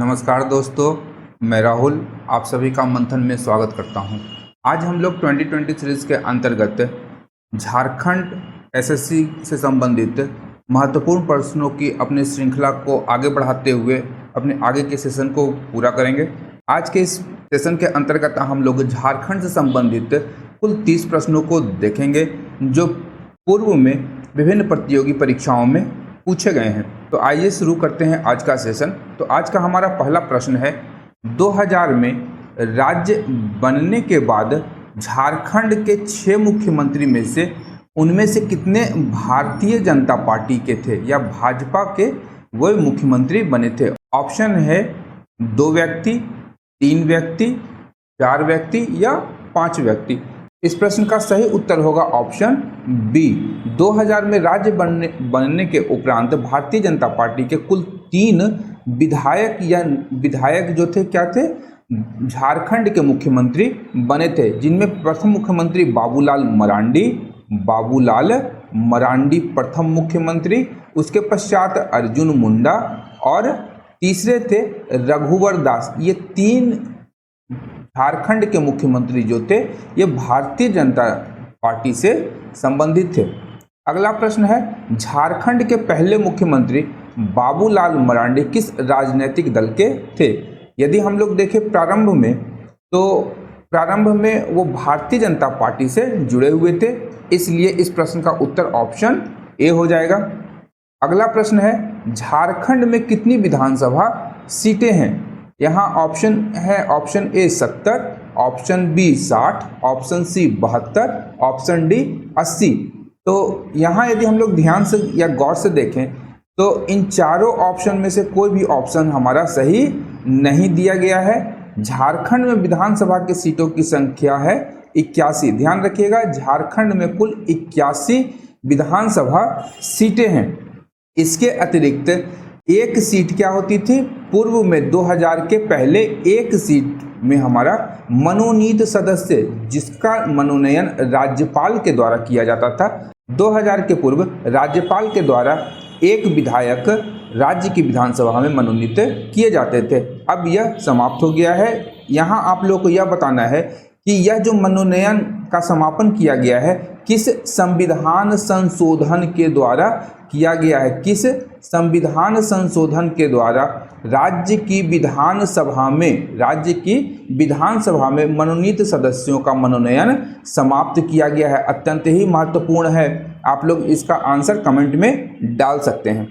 नमस्कार दोस्तों, मैं राहुल आप सभी का मंथन में स्वागत करता हूं। आज हम लोग 2020 सीरीज के अंतर्गत झारखंड एसएससी से संबंधित महत्वपूर्ण प्रश्नों की अपनी श्रृंखला को आगे बढ़ाते हुए अपने आगे के सेशन को पूरा करेंगे। आज के इस सेशन के अंतर्गत हम लोग झारखंड से संबंधित कुल 30 प्रश्नों को देखेंगे जो पूर्व में विभिन्न प्रतियोगी परीक्षाओं में पूछे गए हैं। तो आइए शुरू करते हैं आज का सेशन। तो आज का हमारा पहला प्रश्न है, 2000 में राज्य बनने के बाद झारखंड के 6 मुख्यमंत्री में से उनमें से कितने भारतीय जनता पार्टी के थे या भाजपा के वो मुख्यमंत्री बने थे? ऑप्शन है 2 व्यक्ति, 3 व्यक्ति, 4 व्यक्ति या 5 व्यक्ति। इस प्रश्न का सही उत्तर होगा ऑप्शन बी। 2000 में राज्य बनने के उपरांत भारतीय जनता पार्टी के कुल 3 विधायक जो थे क्या थे? झारखंड के मुख्यमंत्री बने थे, जिनमें प्रथम मुख्यमंत्री बाबूलाल मरांडी प्रथम मुख्यमंत्री, उसके पश्चात अर्जुन मुंडा और तीसरे थे रघुवर दास। ये 3 झारखंड के मुख्यमंत्री जो थे ये भारतीय जनता पार्टी से संबंधित थे। अगला प्रश्न है, झारखंड के पहले मुख्यमंत्री बाबूलाल मरांडी किस राजनीतिक दल के थे? यदि हम लोग देखें प्रारंभ में वो भारतीय जनता पार्टी से जुड़े हुए थे, इसलिए इस प्रश्न का उत्तर ऑप्शन ए हो जाएगा। अगला प्रश्न है, झारखंड में कितनी विधानसभा सीटें हैं? यहाँ ऑप्शन है option A 70, option B 60, option C 72, option D 80। तो यहाँ यदि हम लोग ध्यान से या गौर से देखें तो इन चारों ऑप्शन में से कोई भी ऑप्शन हमारा सही नहीं दिया गया है। झारखंड में विधानसभा की सीटों की संख्या है 81। ध्यान रखिएगा, झारखंड में कुल 81 विधानसभा सीटें हैं। इसके अतिरिक्त एक सीट क्या होती थी? पूर्व में 2000 के पहले एक सीट में हमारा मनोनीत सदस्य, जिसका मनोनयन राज्यपाल के द्वारा किया जाता था। 2000 के पूर्व राज्यपाल के द्वारा एक विधायक राज्य की विधानसभा में मनोनीत किए जाते थे। अब यह समाप्त हो गया है। यहाँ आप लोग को यह बताना है कि यह जो मनोनयन का समापन किया गया है किस संविधान संशोधन के द्वारा किया गया है? किस संविधान संशोधन के द्वारा राज्य की विधानसभा में मनोनीत सदस्यों का मनोनयन समाप्त किया गया है? अत्यंत ही महत्वपूर्ण है, आप लोग इसका आंसर कमेंट में डाल सकते हैं।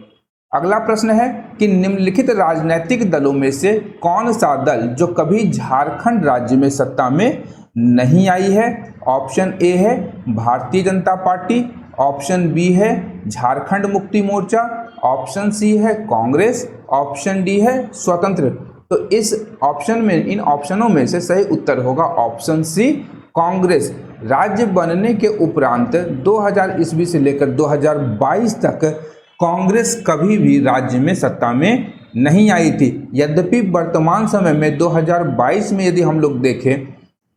अगला प्रश्न है कि निम्नलिखित राजनीतिक दलों में से कौन सा दल जो कभी झारखंड राज्य में सत्ता में नहीं आई है? ऑप्शन ए है Bharatiya Janata party, option B है झारखंड मुक्ति मोर्चा, ऑप्शन सी है कांग्रेस, ऑप्शन डी है स्वतंत्र। तो इन ऑप्शनों में से सही उत्तर होगा ऑप्शन सी कांग्रेस। राज्य बनने के उपरांत 2000 ईस्वी से लेकर 2022 तक कांग्रेस कभी भी राज्य में सत्ता में नहीं आई थी। यद्यपि वर्तमान समय में 2022 में यदि हम लोग देखें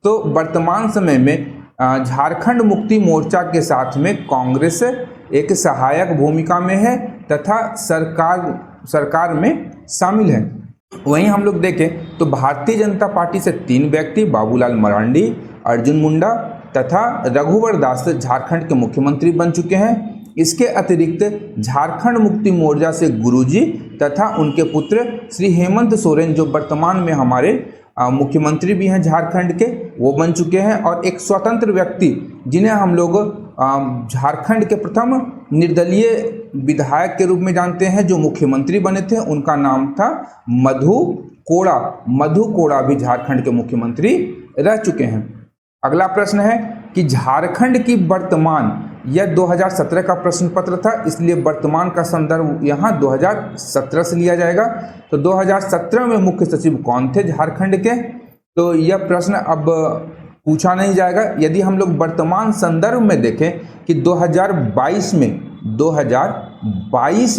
तो वर्तमान समय में झारखंड मुक्ति मोर्चा के साथ में कांग्रेस एक सहायक भूमिका में है तथा सरकार में शामिल है। वहीं हम लोग देखें तो भारतीय जनता पार्टी से 3 व्यक्ति बाबूलाल मरांडी, अर्जुन मुंडा तथा रघुवर दास झारखंड के मुख्यमंत्री बन चुके हैं। इसके अतिरिक्त झारखंड मुक्ति मोर्चा से गुरुजी तथा उनके पुत्र श्री हेमंत सोरेन जो वर्तमान में हमारे मुख्यमंत्री भी हैं झारखंड के, वो बन चुके हैं। और एक स्वतंत्र व्यक्ति जिन्हें हम लोग झारखंड के प्रथम निर्दलीय विधायक के रूप में जानते हैं, जो मुख्यमंत्री बने थे, उनका नाम था मधु कोड़ा भी झारखंड के मुख्यमंत्री रह चुके हैं। अगला प्रश्न है कि झारखंड की वर्तमान, यह 2017 का प्रश्न पत्र था इसलिए वर्तमान का संदर्भ यहाँ 2017 से लिया जाएगा। तो 2017 में मुख्य सचिव कौन थे झारखंड के? तो यह प्रश्न अब पूछा नहीं जाएगा। यदि हम लोग वर्तमान संदर्भ में देखें कि 2022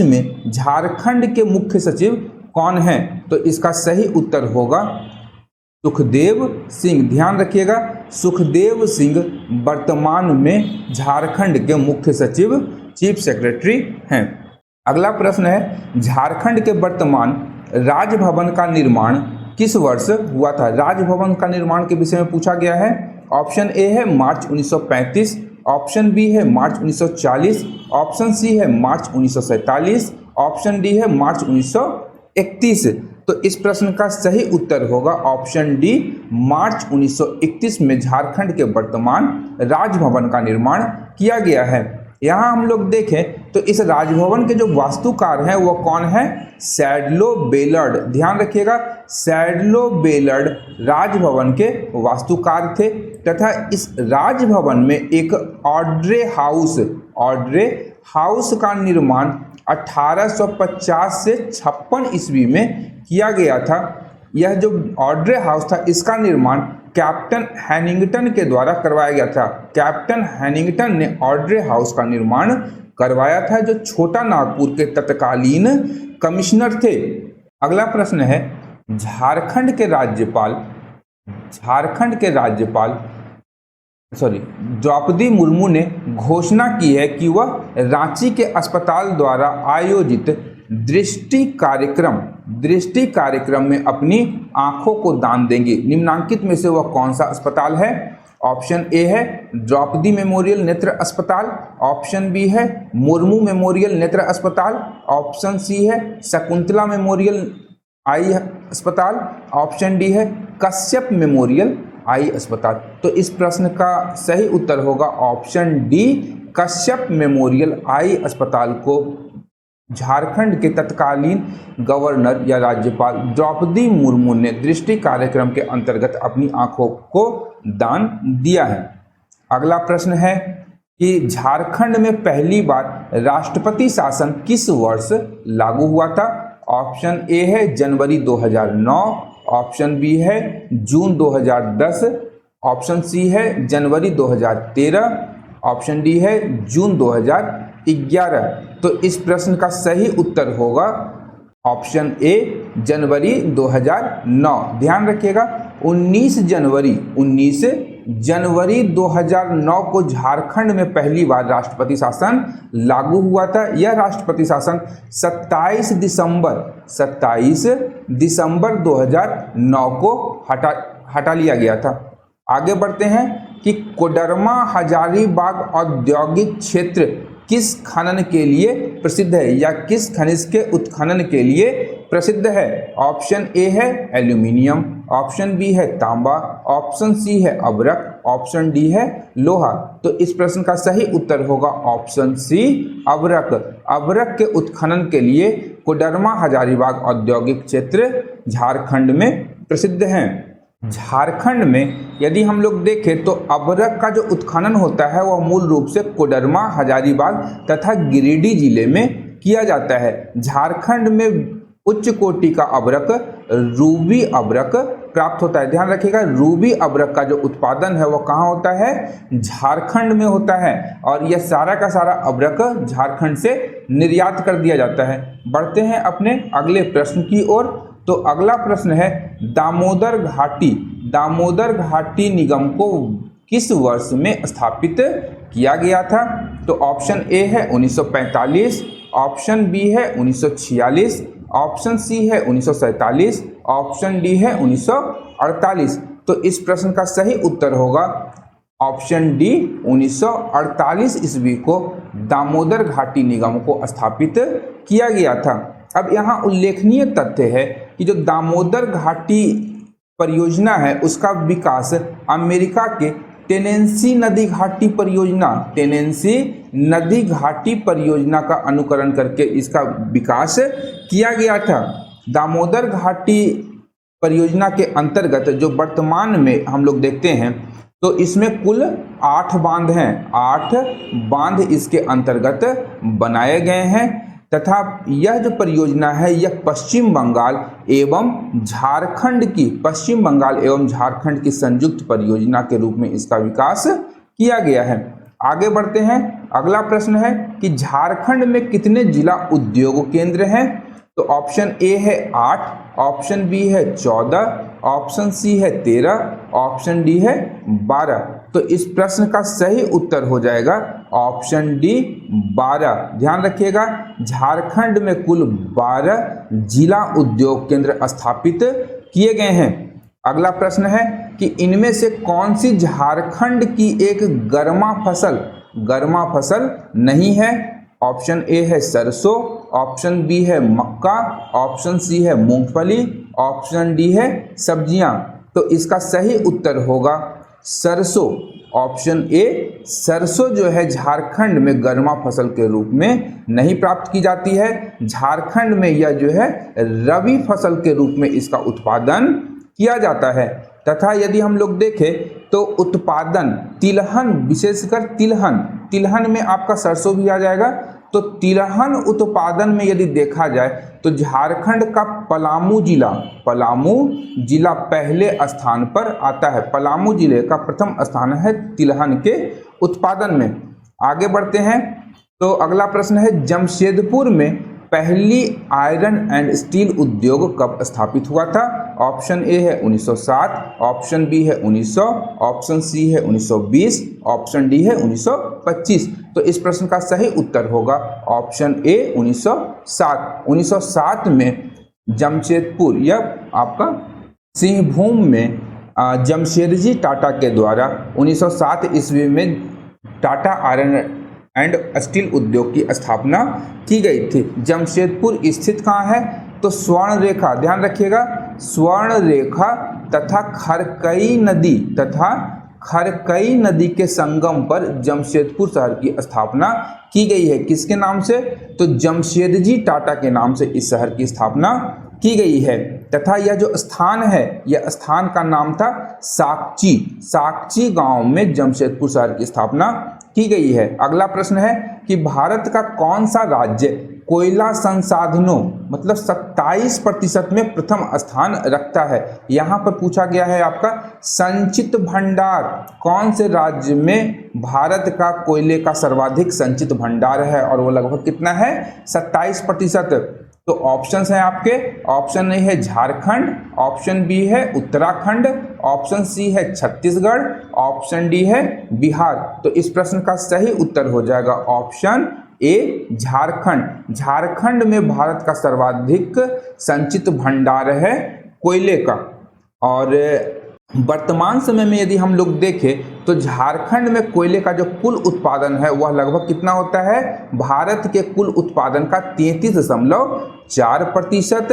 में झारखंड के मुख्य सचिव कौन हैं, तो इसका सही उत्तर होगा सुखदेव सिंह। ध्यान रखिएगा, सुखदेव सिंह वर्तमान में झारखंड के मुख्य सचिव चीफ सेक्रेटरी हैं। अगला प्रश्न है, झारखंड के वर्तमान राजभवन का निर्माण किस वर्ष हुआ था? राजभवन का निर्माण के विषय में पूछा गया है। ऑप्शन ए है मार्च 1935, ऑप्शन बी है मार्च 1940, ऑप्शन सी है मार्च 1947, ऑप्शन डी है मार्च 1931। तो इस प्रश्न का सही उत्तर होगा ऑप्शन डी, मार्च 1931 में झारखंड के वर्तमान राजभवन का निर्माण किया गया है। यहाँ हम लोग देखें तो इस राजभवन के जो वास्तुकार हैं वो कौन है? सैडलो बेलर्ड। ध्यान रखिएगा, सैडलो बेलर्ड राजभवन के वास्तुकार थे तथा इस राजभवन में एक ऑड्रे हाउस का निर्माण 1850 से 56 ईस्वी में किया गया था। यह जो ऑड्रे हाउस था इसका निर्माण कैप्टन हैनिंगटन के द्वारा करवाया गया था। कैप्टन हैनिंगटन ने ऑड्रे हाउस का निर्माण करवाया था, जो छोटा नागपुर के तत्कालीन कमिश्नर थे। अगला प्रश्न है, झारखंड के राज्यपाल द्रौपदी मुर्मू ने घोषणा की है कि वह रांची के अस्पताल द्वारा आयोजित दृष्टि कार्यक्रम में अपनी आंखों को दान देंगी। निम्नांकित में से वह कौन सा अस्पताल है? ऑप्शन ए है द्रौपदी मेमोरियल नेत्र अस्पताल, ऑप्शन बी है मुर्मू मेमोरियल नेत्र अस्पताल, ऑप्शन सी है शकुंतला मेमोरियल आई अस्पताल, ऑप्शन डी है कश्यप मेमोरियल आई अस्पताल। तो इस प्रश्न का सही उत्तर होगा ऑप्शन डी, कश्यप मेमोरियल आई अस्पताल को झारखंड के तत्कालीन गवर्नर या राज्यपाल द्रौपदी मुर्मू ने दृष्टि कार्यक्रम के अंतर्गत अपनी आंखों को दान दिया है। अगला प्रश्न है कि झारखंड में पहली बार राष्ट्रपति शासन किस वर्ष लागू हुआ था? ऑप्शन ए है जनवरी 2009, ऑप्शन बी है जून 2010, ऑप्शन सी है जनवरी 2013, ऑप्शन डी है जून 2011। तो इस प्रश्न का सही उत्तर होगा ऑप्शन ए, जनवरी 2009। ध्यान रखिएगा, 19 जनवरी 2009 को झारखंड में पहली बार राष्ट्रपति शासन लागू हुआ था। यह राष्ट्रपति शासन 27 दिसंबर 2009 को हटा लिया गया था। आगे बढ़ते हैं कि कोडरमा हजारीबाग औद्योगिक क्षेत्र किस खनन के लिए प्रसिद्ध है या किस खनिज के उत्खनन के लिए प्रसिद्ध है? ऑप्शन ए है एल्यूमिनियम, ऑप्शन बी है तांबा, ऑप्शन सी है अभ्रक, ऑप्शन डी है लोहा। तो इस प्रश्न का सही उत्तर होगा ऑप्शन सी, अभ्रक। अभ्रक के उत्खनन के लिए कोडरमा हजारीबाग औद्योगिक क्षेत्र झारखंड में प्रसिद्ध हैं। झारखंड में यदि हम लोग देखें तो अभ्रक का जो उत्खनन होता है वह मूल रूप से कोडरमा, हजारीबाग तथा गिरिडीह जिले में किया जाता है। झारखंड में उच्च कोटि का अभ्रक रूबी अभ्रक प्राप्त होता है। ध्यान रखिएगा, रूबी अभ्रक का जो उत्पादन है वह कहाँ होता है? झारखंड में होता है और यह सारा का सारा अभ्रक झारखंड से निर्यात कर दिया जाता है। बढ़ते हैं अपने अगले प्रश्न की ओर। तो अगला प्रश्न है, दामोदर घाटी निगम को किस वर्ष में स्थापित किया गया था? तो ऑप्शन ए है 1945, ऑप्शन बी है 1946, ऑप्शन सी है 1947, ऑप्शन डी है 1948। तो इस प्रश्न का सही उत्तर होगा ऑप्शन डी, 1948 ईस्वी को दामोदर घाटी निगम को स्थापित किया गया था। अब यहाँ उल्लेखनीय तथ्य है कि जो दामोदर घाटी परियोजना है उसका विकास अमेरिका के टेनेंसी नदी घाटी परियोजना का अनुकरण करके इसका विकास किया गया था। दामोदर घाटी परियोजना के अंतर्गत जो वर्तमान में हम लोग देखते हैं तो इसमें कुल 8 बांध हैं। 8 बांध इसके अंतर्गत बनाए गए हैं तथा यह जो परियोजना है यह पश्चिम बंगाल एवं झारखंड की संयुक्त परियोजना के रूप में इसका विकास किया गया है। आगे बढ़ते हैं। अगला प्रश्न है कि झारखंड में कितने जिला उद्योग केंद्र हैं? तो ऑप्शन ए है 8, ऑप्शन बी है 14, ऑप्शन सी है 13, ऑप्शन डी है 12। तो इस प्रश्न का सही उत्तर हो जाएगा ऑप्शन डी 12। ध्यान रखिएगा, झारखंड में कुल 12 जिला उद्योग केंद्र स्थापित किए गए हैं। अगला प्रश्न है कि इनमें से कौन सी झारखंड की एक गर्मा फसल नहीं है। ऑप्शन ए है सरसों, ऑप्शन बी है मक्का, ऑप्शन सी है मूंगफली, ऑप्शन डी है सब्जियां। तो इसका सही उत्तर होगा सरसों। ऑप्शन ए सरसों जो है झारखंड में गर्मा फसल के रूप में नहीं प्राप्त की जाती है। झारखंड में यह जो है रबी फसल के रूप में इसका उत्पादन किया जाता है। तथा यदि हम लोग देखें तो उत्पादन तिलहन, विशेषकर तिलहन में आपका सरसों भी आ जाएगा। तो तिलहन उत्पादन में यदि देखा जाए तो झारखंड का पलामू जिला पहले स्थान पर आता है। पलामू जिले का प्रथम स्थान है तिलहन के उत्पादन में। आगे बढ़ते हैं तो अगला प्रश्न है, जमशेदपुर में पहली आयरन एंड स्टील उद्योग कब स्थापित हुआ था। ऑप्शन ए है 1907, ऑप्शन बी है 1900, ऑप्शन सी है 1920, ऑप्शन डी है 1925। तो इस प्रश्न का सही उत्तर होगा ऑप्शन ए 1907। 1907 में जमशेदपुर या आपका सिंहभूम में जमशेदजी टाटा के द्वारा 1907 ईस्वी में टाटा आयरन एंड स्टील उद्योग की स्थापना की गई थी। जमशेदपुर स्थित कहाँ है तो स्वर्ण रेखा, ध्यान रखिएगा, स्वर्ण रेखा तथा खरकई नदी के संगम पर जमशेदपुर शहर की स्थापना की गई है। किसके नाम से तो जमशेदजी टाटा के नाम से इस शहर की स्थापना की गई है। तथा यह जो स्थान है, यह स्थान का नाम था साकची गांव में जमशेदपुर शहर की स्थापना की गई है। अगला प्रश्न है कि भारत का कौन सा राज्य कोयला संसाधनों मतलब 27% में प्रथम स्थान रखता है। यहाँ पर पूछा गया है आपका संचित भंडार, कौन से राज्य में भारत का कोयले का सर्वाधिक संचित भंडार है और वो लगभग कितना है 27%। तो ऑप्शंस हैं आपके, ऑप्शन ए है झारखंड, ऑप्शन बी है उत्तराखंड, ऑप्शन सी है छत्तीसगढ़, ऑप्शन डी है बिहार। तो इस प्रश्न का सही उत्तर हो जाएगा ऑप्शन ए झारखंड। झारखंड में भारत का सर्वाधिक संचित भंडार है कोयले का। और वर्तमान समय में यदि हम लोग देखें तो झारखंड में कोयले का जो कुल उत्पादन है वह लगभग कितना होता है, भारत के कुल उत्पादन का 33.4%।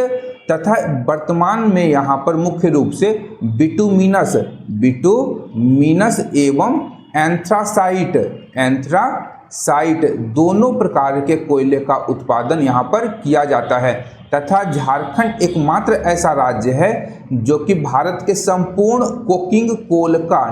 तथा वर्तमान में यहाँ पर मुख्य रूप से बिटुमिनस एवं एंथ्रासाइट दोनों प्रकार के कोयले का उत्पादन यहाँ पर किया जाता है। तथा झारखंड एकमात्र ऐसा राज्य है जो कि भारत के संपूर्ण कोकिंग कोल का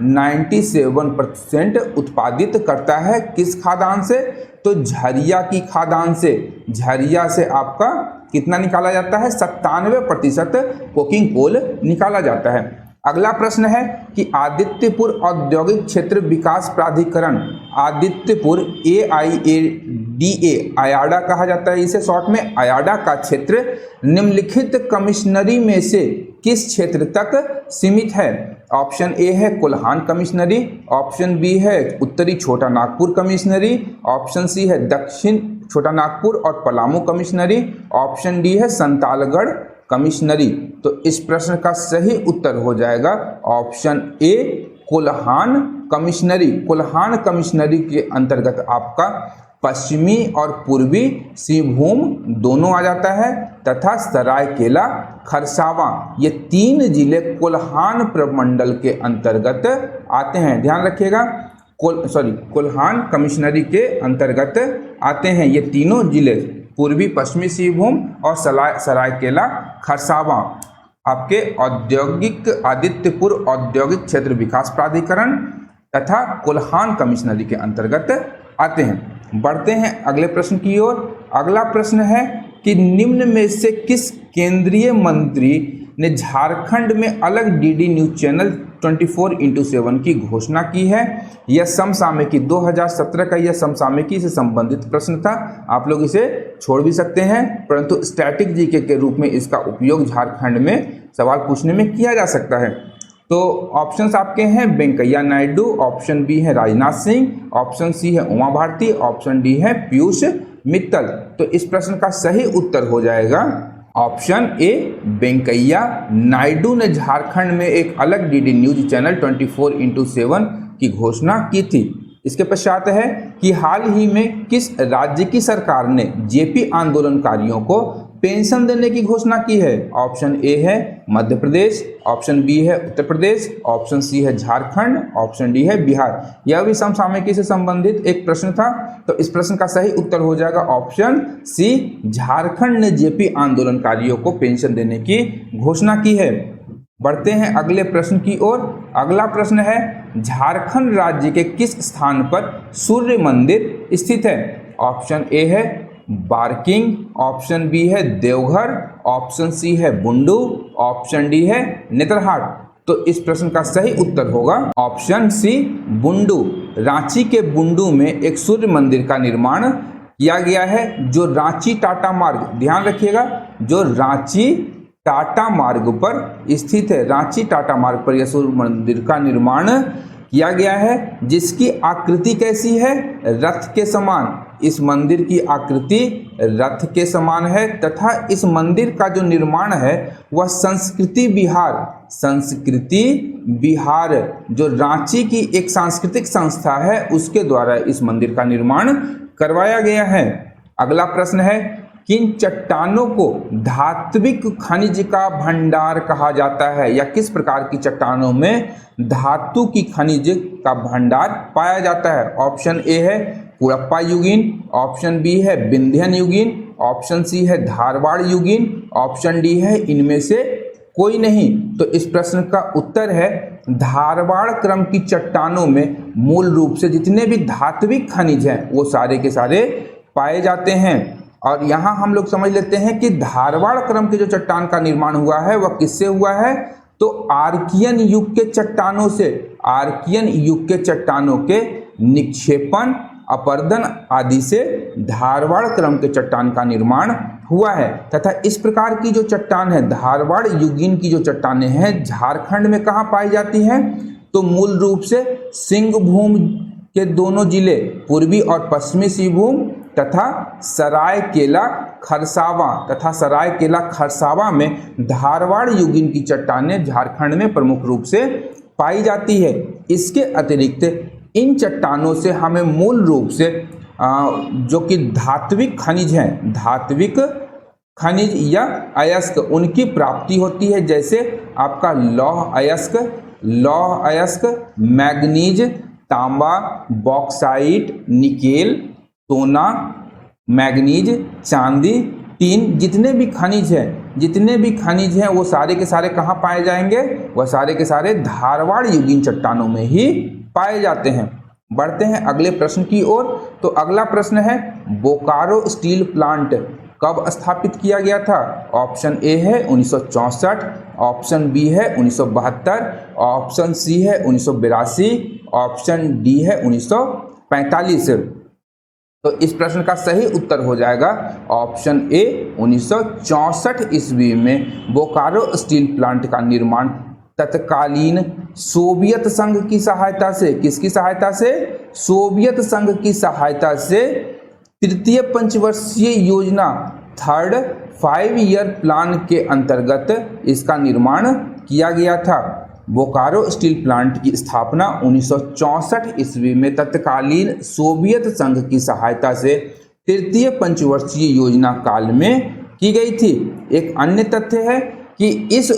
97% उत्पादित करता है। किस खादान से तो झरिया की खादान से। झरिया से आपका कितना निकाला जाता है 97% कोकिंग कोल निकाला जाता है। अगला प्रश्न है कि आदित्यपुर औद्योगिक क्षेत्र विकास प्राधिकरण, आदित्यपुर AIADA, आयाडा कहा जाता है इसे शॉर्ट में, आयाडा का क्षेत्र निम्नलिखित कमिश्नरी में से किस क्षेत्र तक सीमित है। ऑप्शन ए है कोल्हान कमिश्नरी, ऑप्शन बी है उत्तरी छोटा नागपुर कमिश्नरी, ऑप्शन सी है दक्षिण छोटा नागपुर और पलामू कमिश्नरी, ऑप्शन डी है संतालगढ़ कमिश्नरी। तो इस प्रश्न का सही उत्तर हो जाएगा ऑप्शन ए कोल्हान कमिश्नरी। कोल्हान कमिश्नरी के अंतर्गत आपका पश्चिमी और पूर्वी सिंहभूम दोनों आ जाता है तथा सरायकेला खरसावां ये 3 जिले कोल्हान प्रमंडल के अंतर्गत आते हैं। ध्यान रखिएगा, कोल्हान कमिश्नरी के अंतर्गत आते हैं ये तीनों जिले, पूर्वी पश्चिमी सिंहभूम और सरायकेला खरसावां आपके आदित्यपुर औद्योगिक क्षेत्र विकास प्राधिकरण तथा कोल्हान कमिश्नरी के अंतर्गत आते हैं। बढ़ते हैं अगले प्रश्न की ओर। अगला प्रश्न है कि निम्न में से किस केंद्रीय मंत्री ने झारखंड में अलग डीडी न्यूज चैनल 24/7 की घोषणा की है। यह समसामयिकी 2017 का यह समसामयिकी से संबंधित प्रश्न था। आप लोग इसे छोड़ भी सकते हैं, परंतु स्टैटिक जीके के रूप में इसका उपयोग झारखंड में सवाल पूछने में किया जा सकता है। तो ऑप्शंस आपके हैं वेंकैया नायडू, ऑप्शन बी है राजनाथ सिंह, ऑप्शन सी है उमा भारती, ऑप्शन डी है पीयूष मित्तल। तो इस प्रश्न का सही उत्तर हो जाएगा ऑप्शन ए वेंकैया नायडू ने झारखंड में एक अलग डीडी न्यूज चैनल 24/7 की घोषणा की थी। इसके पश्चात है कि हाल ही में किस राज्य की सरकार ने जेपी आंदोलनकारियों को पेंशन देने की घोषणा की है। ऑप्शन ए है मध्य प्रदेश, ऑप्शन बी है उत्तर प्रदेश, ऑप्शन सी है झारखंड, ऑप्शन डी है बिहार। यह भी समसामयिकी से संबंधित एक प्रश्न था। तो इस प्रश्न का सही उत्तर हो जाएगा ऑप्शन सी, झारखंड ने जेपी आंदोलनकारियों को पेंशन देने की घोषणा की है। बढ़ते हैं अगले प्रश्न की ओर। अगला प्रश्न है झारखंड राज्य के किस स्थान पर सूर्य मंदिर स्थित है। ऑप्शन ए है बारकिंग, ऑप्शन बी है देवघर, ऑप्शन सी है बुंडू, ऑप्शन डी है नेतरहाट। तो इस प्रश्न का सही उत्तर होगा ऑप्शन सी बुंडू। रांची के बुंडू में एक सूर्य मंदिर का निर्माण किया गया है जो रांची टाटा मार्ग, ध्यान रखिएगा, जो रांची टाटा मार्ग पर स्थित है। रांची टाटा मार्ग पर यह सूर्य मंदिर का निर्माण किया गया है, जिसकी आकृति कैसी है, रथ के समान। इस मंदिर की आकृति रथ के समान है तथा इस मंदिर का जो निर्माण है वह संस्कृति विहार जो रांची की एक सांस्कृतिक संस्था है उसके द्वारा इस मंदिर का निर्माण करवाया गया है। अगला प्रश्न है किन चट्टानों को धात्विक खनिज का भंडार कहा जाता है, या किस प्रकार की चट्टानों में धातु की खनिज का भंडार पाया जाता है। ऑप्शन ए है कुड़प्पा युगीन, ऑप्शन बी है विंध्यन युगीन, ऑप्शन सी है धारवाड़ युगीन, ऑप्शन डी है इनमें से कोई नहीं। तो इस प्रश्न का उत्तर है धारवाड़ क्रम की चट्टानों में मूल रूप से जितने भी धात्विक खनिज हैं वो सारे के सारे पाए जाते हैं। और यहाँ हम लोग समझ लेते हैं कि धारवाड़ क्रम के जो चट्टान का निर्माण हुआ है वह किससे हुआ है, तो आर्कियन युग के चट्टानों से। आर्कियन युग के चट्टानों के निक्षेपण, अपर्दन आदि से धारवाड़ क्रम के चट्टान का निर्माण हुआ है। तथा इस प्रकार की जो चट्टान है, धारवाड़ युगीन की जो चट्टानें हैं, झारखंड में कहाँ पाई जाती हैं, तो मूल रूप से सिंहभूम के दोनों जिले पूर्वी और पश्चिमी सिंहभूम तथा सरायकेला खरसावा में धारवाड़ युगीन की चट्टानें झारखंड में प्रमुख रूप से पाई जाती है। इसके अतिरिक्त इन चट्टानों से हमें मूल रूप से जो कि धात्विक खनिज हैं, धात्विक खनिज या अयस्क, उनकी प्राप्ति होती है। जैसे आपका लौह अयस्क, मैग्नीज, तांबा, बॉक्साइट, निकेल, सोना, मैग्नीज, चांदी, टीन, जितने भी खनिज हैं वो सारे के सारे कहाँ पाए जाएंगे, वह सारे के सारे धारवाड़ युगीन चट्टानों में ही पाए जाते हैं। बढ़ते हैं अगले प्रश्न की ओर। तो अगला प्रश्न है बोकारो स्टील प्लांट कब स्थापित किया गया था। ऑप्शन ए है 1964, ऑप्शन बी है 1972, ऑप्शन सी है 1982, ऑप्शन डी है 1945। तो इस प्रश्न का सही उत्तर हो जाएगा ऑप्शन ए 1964 ईस्वी में बोकारो स्टील प्लांट का निर्माण तत्कालीन सोवियत संघ की सहायता से, किसकी सहायता से, सोवियत संघ की सहायता से तृतीय पंचवर्षीय योजना, थर्ड 5 ईयर प्लान के अंतर्गत इसका निर्माण किया गया था। बोकारो स्टील प्लांट की स्थापना 1964 ईस्वी में तत्कालीन सोवियत संघ की सहायता से तृतीय पंचवर्षीय योजना काल में की गई थी। एक अन्य तथ्य है कि इस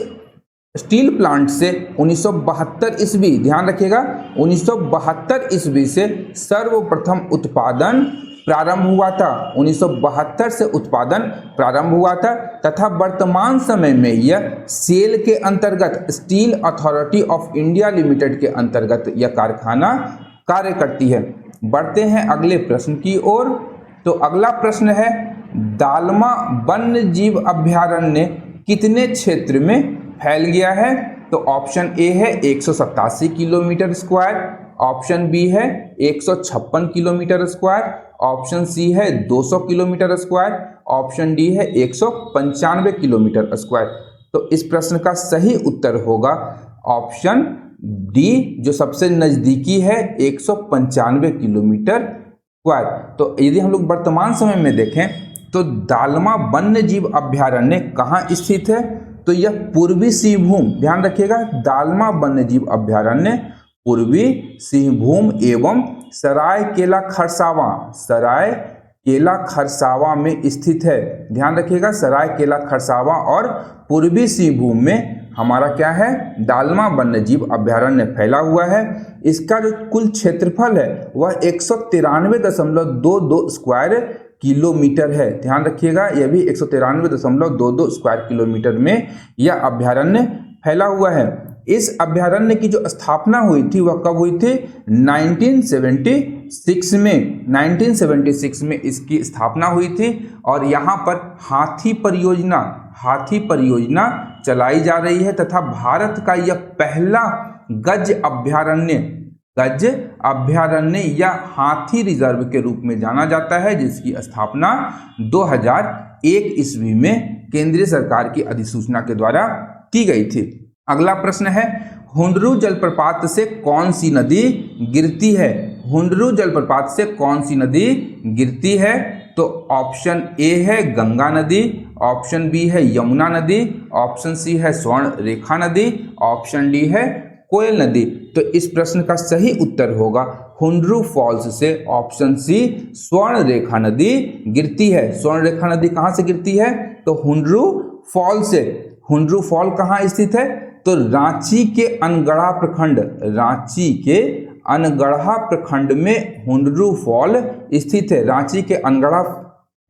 स्टील प्लांट से 1972 ईस्वी, ध्यान रखिएगा, 1972 ईस्वी से सर्वप्रथम उत्पादन प्रारंभ हुआ था। 1972 से उत्पादन प्रारंभ हुआ था तथा वर्तमान समय में यह सेल के अंतर्गत, steel authority of India limited के अंतर्गत यह कारखाना कार्य करती है। बढ़ते हैं अगले प्रश्न की ओर। तो अगला प्रश्न है दालमा वन्य जीव अभयारण्य कितने क्षेत्र में फैल गया है। तो ऑप्शन ए है 187 किलोमीटर स्क्वायर, ऑप्शन बी है 156 किलोमीटर स्क्वायर, ऑप्शन सी है 200 किलोमीटर स्क्वायर, ऑप्शन डी है 195 किलोमीटर स्क्वायर। तो इस प्रश्न का सही उत्तर होगा ऑप्शन डी, जो सबसे नजदीकी है 195 किलोमीटर स्क्वायर। तो यदि हम लोग वर्तमान समय में देखें तो दालमा वन्य जीव अभ्यारण्य कहाँ स्थित है, तो यह पूर्वी सिंहभूम, ध्यान रखिएगा, दालमा वन्य जीव अभ्यारण्य पूर्वी सिंहभूम एवं सरायकेला खरसावां में स्थित है। ध्यान रखिएगा, सरायकेला खरसावां और पूर्वी सिंहभूम में हमारा क्या है, दालमा वन्य जीव अभ्यारण्य फैला हुआ है। इसका जो कुल क्षेत्रफल है वह 193.22 स्क्वायर किलोमीटर है। ध्यान रखिएगा, यह भी 193.22 स्क्वायर किलोमीटर में यह अभ्यारण्य फैला हुआ है। इस अभ्यारण्य की जो स्थापना हुई थी वह कब हुई थी, 1976 में। 1976 में इसकी स्थापना हुई थी और यहाँ पर हाथी परियोजना चलाई जा रही है तथा भारत का यह पहला गज अभ्यारण्य या हाथी रिजर्व के रूप में जाना जाता है, जिसकी स्थापना 2001 ईस्वी में केंद्रीय सरकार की अधिसूचना के द्वारा की गई थी। अगला प्रश्न है, हुंडरू जलप्रपात से कौन सी नदी गिरती है? हुंडरू जलप्रपात से कौन सी नदी गिरती है? तो ऑप्शन ए है गंगा नदी, ऑप्शन बी है यमुना नदी, ऑप्शन सी है स्वर्ण रेखा नदी, ऑप्शन डी है कोयल नदी। तो इस प्रश्न का सही उत्तर होगा हुंडरू फॉल्स से ऑप्शन सी, स्वर्ण रेखा नदी गिरती है। स्वर्ण रेखा नदी कहाँ से गिरती है? तो हुंडरू फॉल से। हुंडरू फॉल कहाँ स्थित है? तो रांची के अनगढ़ा प्रखंड में हुंडरू फॉल स्थित है। रांची के अनगढ़ा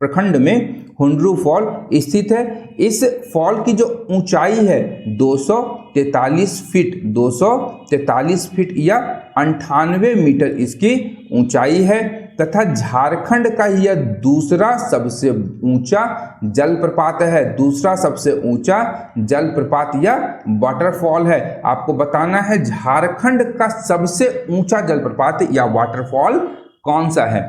प्रखंड में हुंडरू फॉल स्थित है। इस फॉल की जो ऊंचाई है 243 फीट या 98 मीटर इसकी ऊंचाई है तथा झारखंड का यह दूसरा सबसे ऊंचा जलप्रपात है। दूसरा सबसे ऊंचा जलप्रपात या वाटरफॉल है। आपको बताना है झारखंड का सबसे ऊंचा जलप्रपात या वाटरफॉल कौन सा है।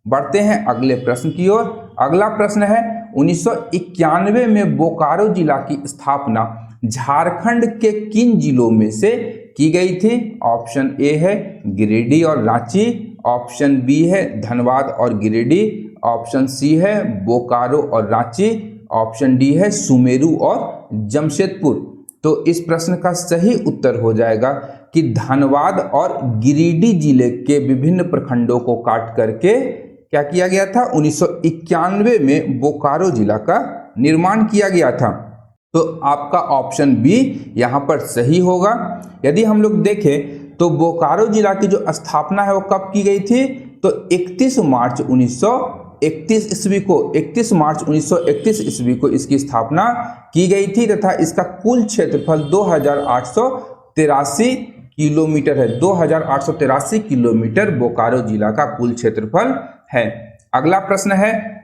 बढ़ते हैं अगले प्रश्न की ओर। अगला प्रश्न है, 1991 में बोकारो जिला की स्थापना झारखंड के किन जिलों में से की गई थी? ऑप्शन ए है गिरिडीह और रांची, ऑप्शन बी है धनबाद और गिरिडीह, ऑप्शन सी है बोकारो और रांची, ऑप्शन डी है सुमेरु और जमशेदपुर। तो इस प्रश्न का सही उत्तर हो जाएगा कि धनबाद और गिरिडीह जिले के विभिन्न प्रखंडों को काट करके क्या किया गया था, 1991 में बोकारो जिला का निर्माण किया गया था। तो आपका ऑप्शन बी यहाँ पर सही होगा। यदि हम लोग देखें तो बोकारो जिला की जो स्थापना है वो कब की गई थी? तो 31 मार्च 1931 ईस्वी को इसकी स्थापना की गई थी तथा इसका कुल क्षेत्रफल 2883 किलोमीटर है। 2883 किलोमीटर बोकारो जिला का कुल क्षेत्रफल है। अगला प्रश्न है,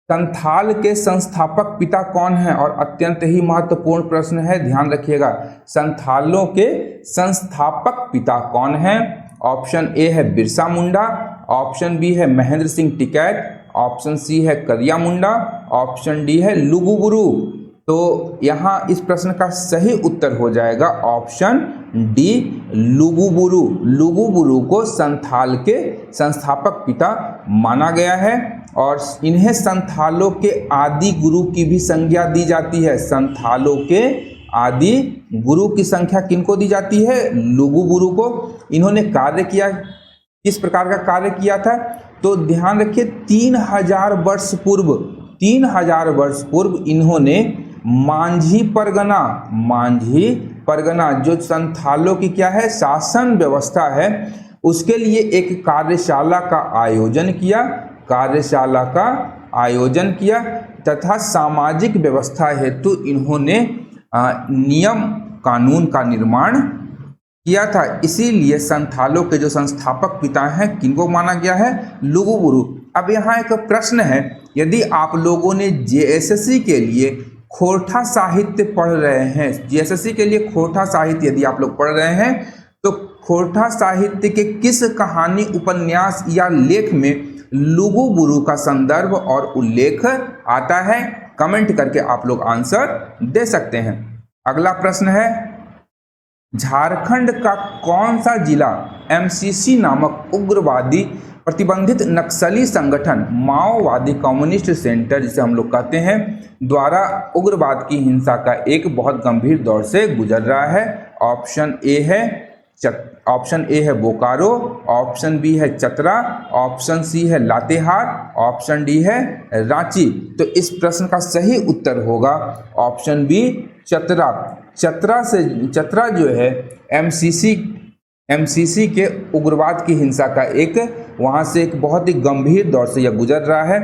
संथाल के संस्थापक पिता कौन है? और अत्यंत ही महत्वपूर्ण प्रश्न है, ध्यान रखिएगा। संथालों के संस्थापक पिता कौन है? ऑप्शन ए है बिरसा मुंडा, ऑप्शन बी है महेंद्र सिंह टिकैत, ऑप्शन सी है करिया मुंडा, ऑप्शन डी है लुगुबुरु। तो यहाँ इस प्रश्न का सही उत्तर हो जाएगा ऑप्शन डी लुगुबुरु। लुगुबुरु को संथाल के संस्थापक पिता माना गया है और इन्हें संथालों के आदि गुरु की भी संज्ञा दी जाती है। संथालों के आदि गुरु की संख्या किनको दी जाती है? लुगुबुरु को। इन्होंने कार्य किया, किस प्रकार का कार्य किया था? तो ध्यान रखिए 3000 वर्ष पूर्व इन्होंने मांझी परगना जो संथालों की क्या है शासन व्यवस्था है, उसके लिए एक कार्यशाला का आयोजन किया तथा सामाजिक व्यवस्था हेतु इन्होंने नियम कानून का निर्माण किया था। इसीलिए संथालों के जो संस्थापक पिता हैं किनको माना गया है? लुगुबुरु। अब यहाँ एक प्रश्न है, यदि आप लोगों ने जेएसएससी के लिए खोरठा साहित्य पढ़ रहे हैं, जीएसएससी के लिए खोरठा साहित्य यदि आप लोग पढ़ रहे हैं तो खोरठा साहित्य के किस कहानी, उपन्यास या लेख में लुगु बुरु का संदर्भ और उल्लेख आता है? कमेंट करके आप लोग आंसर दे सकते हैं। अगला प्रश्न है, झारखंड का कौन सा जिला एमसीसी नामक उग्रवादी प्रतिबंधित नक्सली संगठन माओवादी कम्युनिस्ट सेंटर जिसे हम लोग कहते हैं द्वारा उग्रवाद की हिंसा का एक बहुत गंभीर दौर से गुजर रहा है? ऑप्शन ए है बोकारो, ऑप्शन बी है चतरा, ऑप्शन सी है लातेहार, ऑप्शन डी है रांची। तो इस प्रश्न का सही उत्तर होगा ऑप्शन बी चतरा। चतरा जो है एमसीसी के उग्रवाद की हिंसा का एक वहाँ से एक बहुत ही गंभीर दौर से यह गुजर रहा है।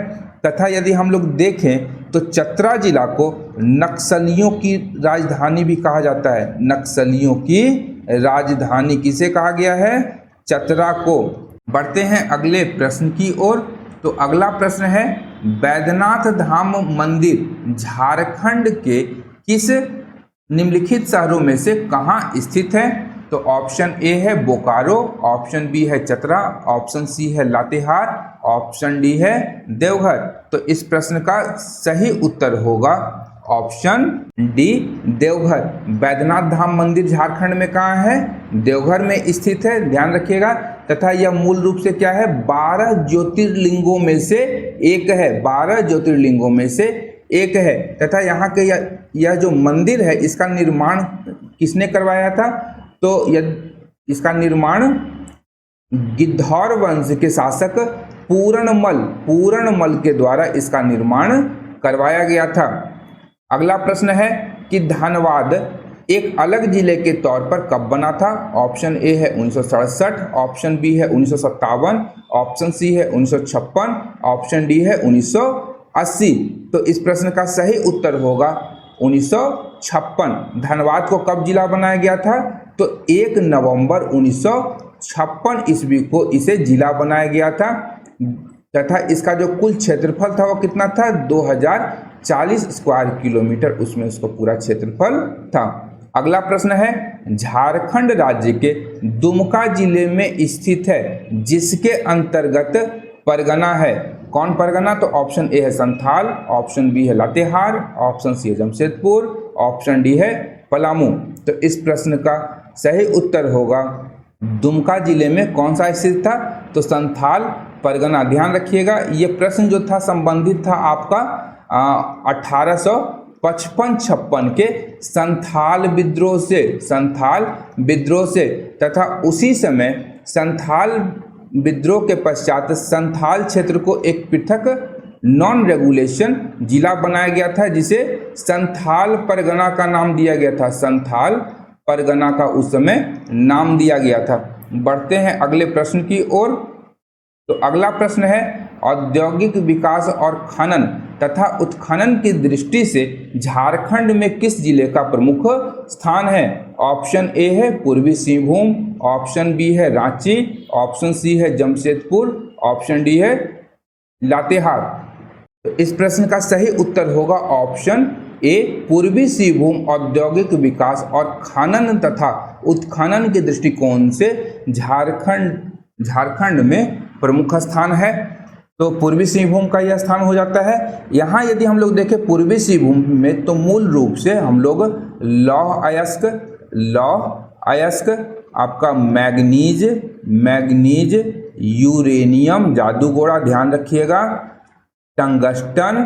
तथा यदि हम लोग देखें तो चतरा जिला को नक्सलियों की राजधानी भी कहा जाता है। नक्सलियों की राजधानी किसे कहा गया है? चतरा को। बढ़ते हैं अगले प्रश्न की ओर। तो अगला प्रश्न है, बैद्यनाथ धाम मंदिर झारखंड के किस निम्नलिखित शहरों में से कहाँ स्थित है? तो ऑप्शन ए है बोकारो, ऑप्शन बी है चतरा, ऑप्शन सी है लातेहार, ऑप्शन डी है देवघर। तो इस प्रश्न का सही उत्तर होगा ऑप्शन डी देवघर। बैद्यनाथ धाम मंदिर झारखंड में कहाँ है? देवघर में स्थित है, ध्यान रखिएगा। तथा यह मूल रूप से क्या है? 12 ज्योतिर्लिंगों में से एक है, 12 ज्योतिर्लिंगों में से एक है। तथा यहाँ के यह जो मंदिर है इसका निर्माण किसने करवाया था? तो इसका निर्माण गिद्धौर वंश के शासक पूरणमल के द्वारा इसका निर्माण करवाया गया था। अगला प्रश्न है कि धनबाद एक अलग जिले के तौर पर कब बना था? ऑप्शन ए है 1967, ऑप्शन बी है 1957, ऑप्शन सी है 1956, ऑप्शन डी है 1980। तो इस प्रश्न का सही उत्तर होगा 1956। धनबाद को कब जिला बनाया गया था? तो 1 नवंबर 1956 ईस्वी को इसे जिला बनाया गया था। तथा इसका जो कुल क्षेत्रफल था वो कितना था? 2040 स्क्वायर किलोमीटर उसमें उसको पूरा क्षेत्रफल था। अगला प्रश्न है, झारखंड राज्य के दुमका जिले में स्थित है जिसके अंतर्गत परगना है। कौन परगना? तो ऑप्शन ए है संथाल, ऑप्शन बी है लातेहार, ऑप्शन सी है जमशेदपुर, ऑप्शन डी है पलामू। तो इस प्रश्न का सही उत्तर होगा दुमका जिले में कौन सा स्थित था? तो संथाल परगना। ध्यान रखिएगा ये प्रश्न जो था संबंधित था आपका 1855-56 के संथाल विद्रोह से तथा उसी समय संथाल विद्रोह के पश्चात संथाल क्षेत्र को एक पृथक नॉन रेगुलेशन जिला बनाया गया था जिसे संथाल परगना का नाम दिया गया था। संथाल परगना का उस समय नाम दिया गया था। बढ़ते हैं अगले प्रश्न की ओर। तो अगला प्रश्न है, औद्योगिक विकास और खनन तथा उत्खनन की दृष्टि से झारखंड में किस जिले का प्रमुख स्थान है? ऑप्शन ए है पूर्वी सिंहभूम, ऑप्शन बी है रांची, ऑप्शन सी है जमशेदपुर, ऑप्शन डी है लातेहार। तो इस प्रश्न का सही उत्तर होगा ऑप्शन ए पूर्वी सिंहभूम औद्योगिक विकास और खनन तथा उत्खनन के दृष्टिकोण से झारखंड में प्रमुख स्थान है। तो पूर्वी सिंहभूम का यह स्थान हो जाता है। यहाँ यदि हम लोग देखें पूर्वी सिंहभूम में तो मूल रूप से हम लोग लौह अयस्क आपका मैग्नीज यूरेनियम जादूगोड़ा ध्यान रखिएगा, टंगस्टन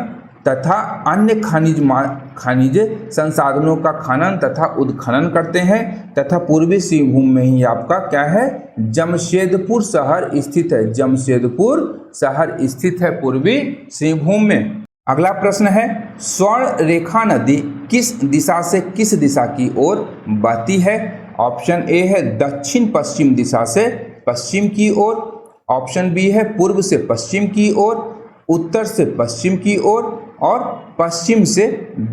तथा अन्य खनिज संसाधनों का खनन तथा उत्खनन करते हैं। तथा पूर्वी सिंहभूम में ही आपका क्या है? जमशेदपुर शहर स्थित है। जमशेदपुर शहर स्थित है पूर्वी सिंहभूम में। अगला प्रश्न है, स्वर्ण रेखा नदी किस दिशा से किस दिशा की ओर बहती है? ऑप्शन ए है दक्षिण पश्चिम दिशा से पश्चिम की ओर, ऑप्शन बी है पूर्व से पश्चिम की ओर, उत्तर से पश्चिम की ओर और पश्चिम से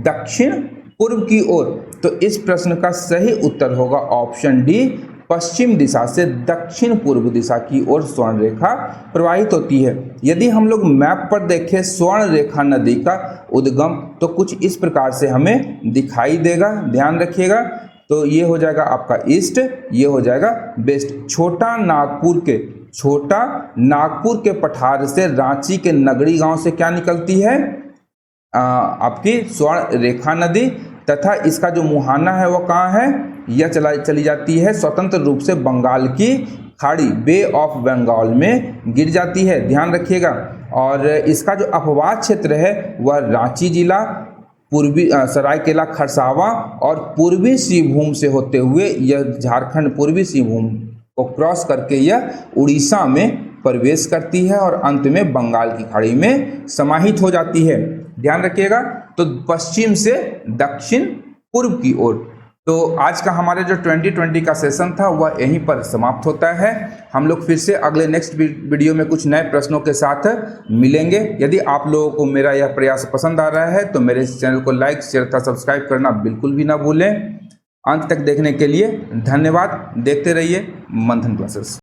दक्षिण पूर्व की ओर। तो इस प्रश्न का सही उत्तर होगा ऑप्शन डी पश्चिम दिशा से दक्षिण पूर्व दिशा की ओर स्वर्ण रेखा प्रवाहित होती है। यदि हम लोग मैप पर देखें स्वर्ण रेखा नदी का उद्गम तो कुछ इस प्रकार से हमें दिखाई देगा, ध्यान रखिएगा। तो ये हो जाएगा आपका ईस्ट, ये हो जाएगा वेस्ट। छोटा नागपुर के पठार से रांची के नगरी गांव से क्या निकलती है, आपकी स्वर्ण रेखा नदी, तथा इसका जो मुहाना है वो कहाँ है, यह चली जाती है स्वतंत्र रूप से बंगाल की खाड़ी बे ऑफ बंगाल में गिर जाती है, ध्यान रखिएगा। और इसका जो अपवाद क्षेत्र है वह रांची जिला, पूर्वी सरायकेला खरसावा और पूर्वी सिंहभूम से होते हुए यह झारखंड पूर्वी सिंहभूम को क्रॉस करके यह उड़ीसा में प्रवेश करती है और अंत में बंगाल की खाड़ी में समाहित हो जाती है, ध्यान रखिएगा। तो पश्चिम से दक्षिण पूर्व की ओर। तो आज का हमारे जो 2020 का सेशन था वह यहीं पर समाप्त होता है। हम लोग फिर से अगले नेक्स्ट वीडियो में कुछ नए प्रश्नों के साथ मिलेंगे। यदि आप लोगों को मेरा यह प्रयास पसंद आ रहा है तो मेरे इस चैनल को लाइक, शेयर तथा सब्सक्राइब करना बिल्कुल भी ना भूलें। अंत तक देखने के लिए धन्यवाद। देखते रहिए मंथन क्लासेस।